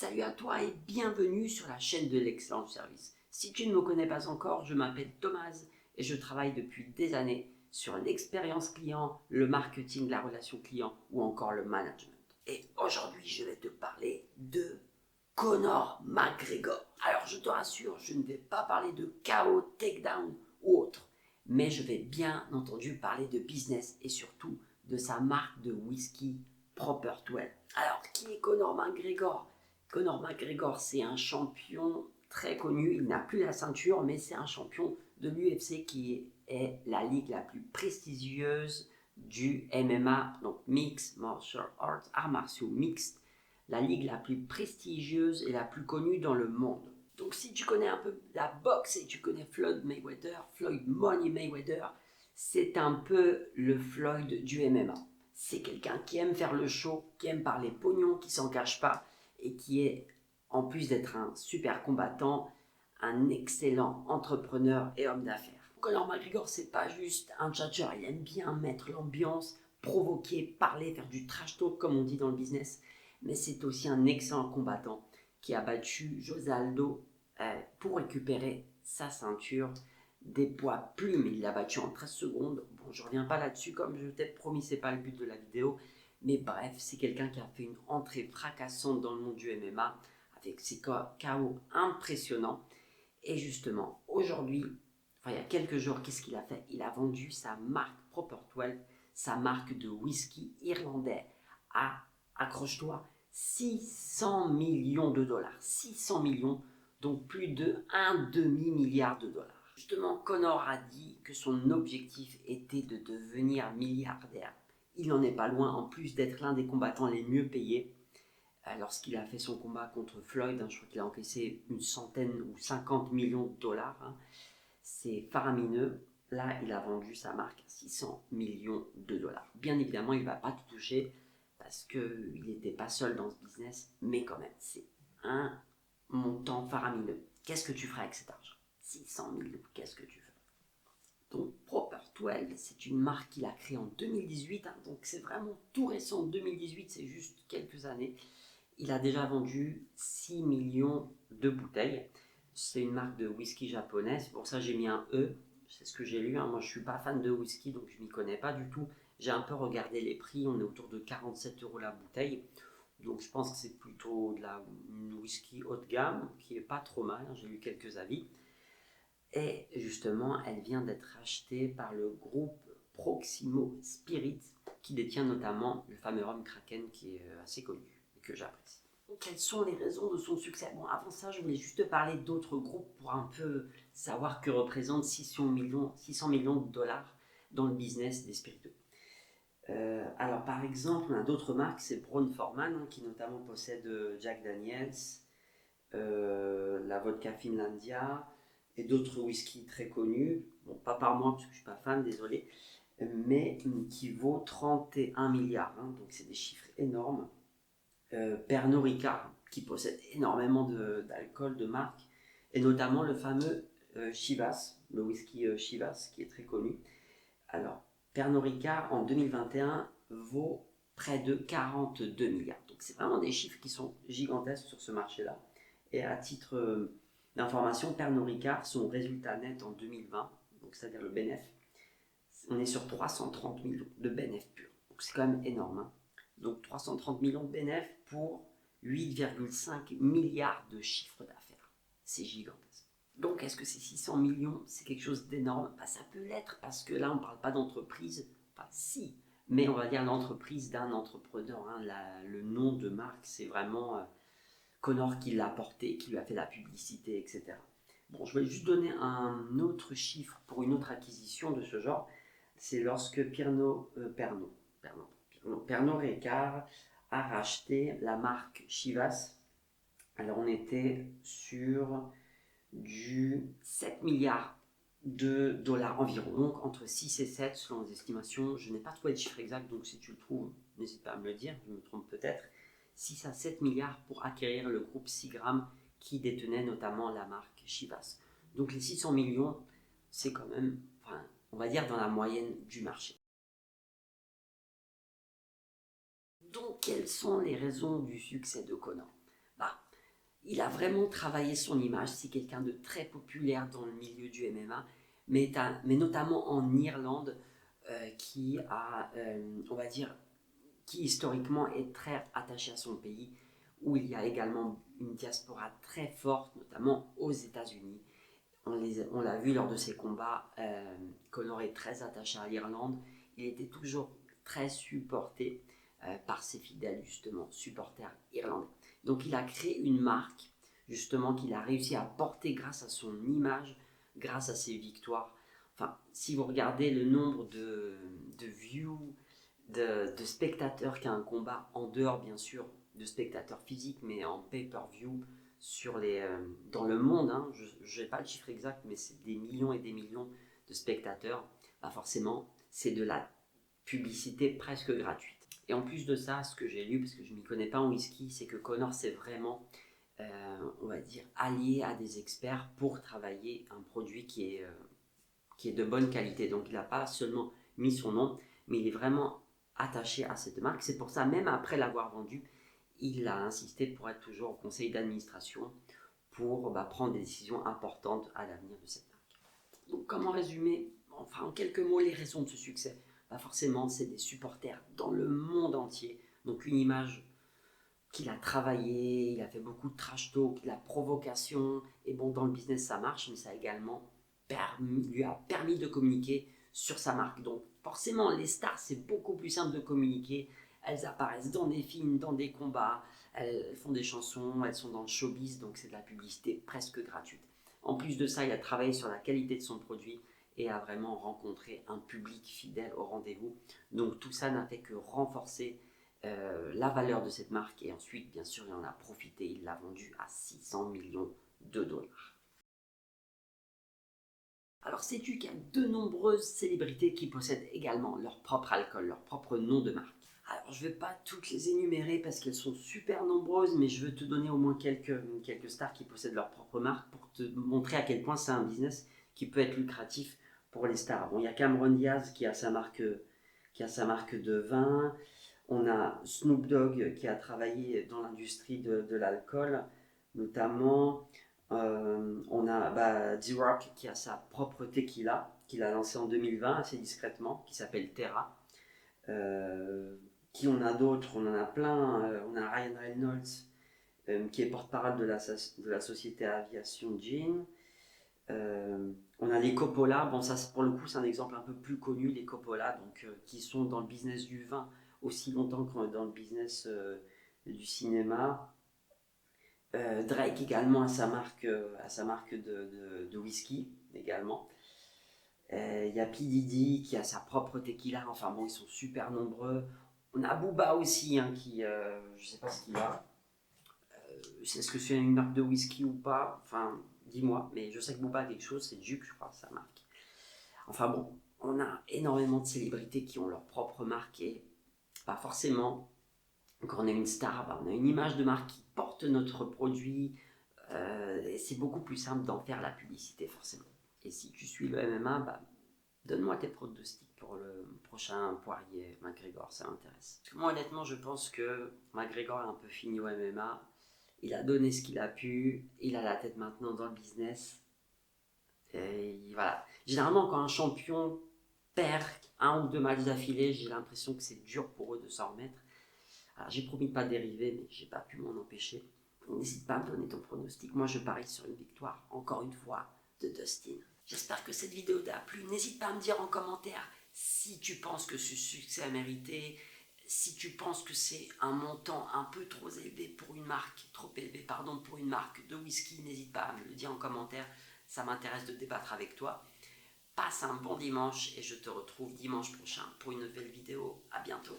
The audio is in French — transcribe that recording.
Salut à toi et bienvenue sur la chaîne de l'excellent service. Si tu ne me connais pas encore, je m'appelle Thomas et je travaille depuis des années sur l'expérience client, le marketing, la relation client ou encore le management. Et aujourd'hui, je vais te parler de Conor McGregor. Alors, je te rassure, je ne vais pas parler de KO, takedown ou autre, mais je vais bien entendu parler de business et surtout de sa marque de whisky Proper 12. Alors, qui est Conor McGregor? Conor McGregor, c'est un champion très connu. Il n'a plus la ceinture, mais c'est un champion de l'UFC qui est la ligue la plus prestigieuse du MMA, donc Mixed Martial Arts, arts martiaux mixtes, la ligue la plus prestigieuse et la plus connue dans le monde. Donc si tu connais un peu la boxe et tu connais Floyd Mayweather, Floyd Money Mayweather, c'est un peu le Floyd du MMA. C'est quelqu'un qui aime faire le show, qui aime parler pognon, qui s'en cache pas et qui est, en plus d'être un super combattant, un excellent entrepreneur et homme d'affaires. Conor McGregor, c'est pas juste un tchatcheur, il aime bien mettre l'ambiance, provoquer, parler, faire du trash talk comme on dit dans le business, mais c'est aussi un excellent combattant qui a battu José Aldo pour récupérer sa ceinture des poids plumes. Il l'a battu en 13 secondes. Bon, je reviens pas là-dessus, comme je t'ai promis, c'est pas le but de la vidéo. Mais bref, c'est quelqu'un qui a fait une entrée fracassante dans le monde du MMA avec ses KO impressionnants. Et justement, aujourd'hui, il y a quelques jours, qu'est-ce qu'il a fait? Il a vendu sa marque Proper 12, sa marque de whisky irlandais à, accroche-toi, 600 millions de dollars. 600 millions, donc plus de un demi-milliard de dollars. Justement, Conor a dit que son objectif était de devenir milliardaire. Il n'en est pas loin, en plus d'être l'un des combattants les mieux payés. Lorsqu'il a fait son combat contre Floyd, je crois qu'il a encaissé une centaine ou 50 millions de dollars. C'est faramineux. Là, il a vendu sa marque à 600 millions de dollars. Bien évidemment, il ne va pas tout toucher parce qu'il n'était pas seul dans ce business, mais quand même, c'est un montant faramineux. Qu'est-ce que tu feras avec cet argent? 600 millions, qu'est-ce que tu fais? Donc Proper 12, c'est une marque qu'il a créée en 2018, donc c'est vraiment tout récent. 2018, c'est juste quelques années. Il a déjà vendu 6 millions de bouteilles. C'est une marque de whisky japonaise. Pour ça, j'ai mis un E. C'est ce que j'ai lu. Moi, je ne suis pas fan de whisky, donc je ne m'y connais pas du tout. J'ai un peu regardé les prix. On est autour de 47 € la bouteille. Donc, je pense que c'est plutôt de la whisky haut de gamme, qui est pas trop mal. J'ai lu quelques avis. Et justement, elle vient d'être achetée par le groupe Proximo Spirits, qui détient notamment le fameux rhum Kraken, qui est assez connu et que j'apprécie. Quelles sont les raisons de son succès? Bon, avant ça, je voulais juste te parler d'autres groupes pour un peu savoir que représentent 600 millions de dollars dans le business des spiritueux. Alors, par exemple, on a d'autres marques, c'est Brown-Forman, qui notamment possède Jack Daniels, la vodka Finlandia et d'autres whiskies très connus. Bon, pas par moi, parce que je ne suis pas fan, désolé, mais qui vaut 31 milliards, donc c'est des chiffres énormes. Pernod Ricard, qui possède énormément d'alcool de marque, et notamment le fameux Chivas, le whisky Chivas, qui est très connu. Alors, Pernod Ricard, en 2021, vaut près de 42 milliards. Donc, c'est vraiment des chiffres qui sont gigantesques sur ce marché-là. Et à titre d'information, Pernod Ricard, son résultat net en 2020, donc c'est-à-dire le bénéfice, on est sur 330 millions de bénéfices purs. Donc, c'est quand même énorme. Donc 330 millions de bénéfices pour 8,5 milliards de chiffre d'affaires. C'est gigantesque. Donc est-ce que ces 600 millions, c'est quelque chose d'énorme? Ça peut l'être parce que là, on ne parle pas d'entreprise. Enfin, si, mais on va dire l'entreprise d'un entrepreneur. Le nom de marque, c'est vraiment Conor qui l'a porté, qui lui a fait la publicité, etc. Bon, je vais juste donner un autre chiffre pour une autre acquisition de ce genre. C'est lorsque Pernod Ricard a racheté la marque Chivas. Alors on était sur du 7 milliards de dollars environ, donc entre 6 et 7 selon les estimations. Je n'ai pas trouvé de chiffre exact, donc si tu le trouves, n'hésite pas à me le dire, je me trompe peut-être. 6 à 7 milliards pour acquérir le groupe Seagram qui détenait notamment la marque Chivas. Donc les 600 millions, c'est quand même, on va dire, dans la moyenne du marché. Donc, quelles sont les raisons du succès de Conor? il a vraiment travaillé son image. C'est quelqu'un de très populaire dans le milieu du MMA, mais notamment en Irlande, qui a, on va dire, qui historiquement est très attaché à son pays, où il y a également une diaspora très forte, notamment aux États-Unis. On l'a vu lors de ses combats, Conor est très attaché à l'Irlande. Il était toujours très supporté par ses fidèles, justement, supporters irlandais. Donc il a créé une marque, justement, qu'il a réussi à porter grâce à son image, grâce à ses victoires. Enfin, si vous regardez le nombre de views, de spectateurs qu'a un combat, en dehors bien sûr de spectateurs physiques, mais en pay-per-view dans le monde, hein, je n'ai pas le chiffre exact, mais c'est des millions et des millions de spectateurs, bah forcément c'est de la publicité presque gratuite. Et en plus de ça, ce que j'ai lu, parce que je ne m'y connais pas en whisky, c'est que Conor s'est vraiment, on va dire, allié à des experts pour travailler un produit qui est de bonne qualité. Donc il n'a pas seulement mis son nom, mais il est vraiment attaché à cette marque. C'est pour ça, même après l'avoir vendu, il a insisté pour être toujours au conseil d'administration pour prendre des décisions importantes à l'avenir de cette marque. Donc comment résumer, enfin en quelques mots, les raisons de ce succès? Forcément, c'est des supporters dans le monde entier. Donc une image qu'il a travaillé, il a fait beaucoup de trash talk, de la provocation. Et bon, dans le business, ça marche, mais ça a également lui a permis de communiquer sur sa marque. Donc forcément, les stars, c'est beaucoup plus simple de communiquer. Elles apparaissent dans des films, dans des combats, elles font des chansons, elles sont dans le showbiz, donc c'est de la publicité presque gratuite. En plus de ça, il a travaillé sur la qualité de son produit et a vraiment rencontré un public fidèle au rendez-vous. Donc tout ça n'a fait que renforcer la valeur de cette marque, et ensuite, bien sûr, il en a profité, il l'a vendu à 600 millions de dollars. Alors, sais-tu qu'il y a de nombreuses célébrités qui possèdent également leur propre alcool, leur propre nom de marque? Alors, je ne vais pas toutes les énumérer parce qu'elles sont super nombreuses, mais je veux te donner au moins quelques stars qui possèdent leur propre marque pour te montrer à quel point c'est un business qui peut être lucratif pour les stars. Bon, il y a Cameron Diaz qui a sa marque de vin. On a Snoop Dogg qui a travaillé dans l'industrie de l'alcool, notamment. On a D-Rock qui a sa propre tequila, qu'il a lancé en 2020 assez discrètement, qui s'appelle Terra. Qui on a d'autres? On en a plein. On a Ryan Reynolds qui est porte-parole de la société Aviation Gin. On a les Coppola. Bon, ça pour le coup, c'est un exemple un peu plus connu, les Coppola, donc, qui sont dans le business du vin aussi longtemps que dans le business du cinéma. Drake également a sa marque de whisky également. Il y a P. Diddy qui a sa propre tequila. Enfin bon, ils sont super nombreux. On a Booba aussi, hein, qui, je sais pas ce qu'il a. Est-ce que c'est une marque de whisky ou pas? Enfin, dis-moi. Mais je sais que Booba a quelque chose, c'est Duke, je crois, sa marque. Enfin bon, on a énormément de célébrités qui ont leur propre marque et pas forcément. Quand on est une star, on a une image de marque qui porte notre produit. Et c'est beaucoup plus simple d'en faire la publicité, forcément. Et si tu suis le MMA, donne-moi tes pronostics pour le prochain Poirier McGregor, ça m'intéresse. Parce que moi, honnêtement, je pense que McGregor est un peu fini au MMA. Il a donné ce qu'il a pu. Il a la tête maintenant dans le business. Et voilà. Généralement, quand un champion perd un ou deux matchs d'affilée, j'ai l'impression que c'est dur pour eux de s'en remettre. Alors, j'ai promis de pas dériver, mais j'ai pas pu m'en empêcher. N'hésite pas à me donner ton pronostic. Moi, je parie sur une victoire, encore une fois, de Dustin. J'espère que cette vidéo t'a plu. N'hésite pas à me dire en commentaire si tu penses que ce succès a mérité, si tu penses que c'est un montant un peu trop élevé pour une marque, pour une marque de whisky. N'hésite pas à me le dire en commentaire. Ça m'intéresse de débattre avec toi. Passe un bon dimanche et je te retrouve dimanche prochain pour une nouvelle vidéo. À bientôt.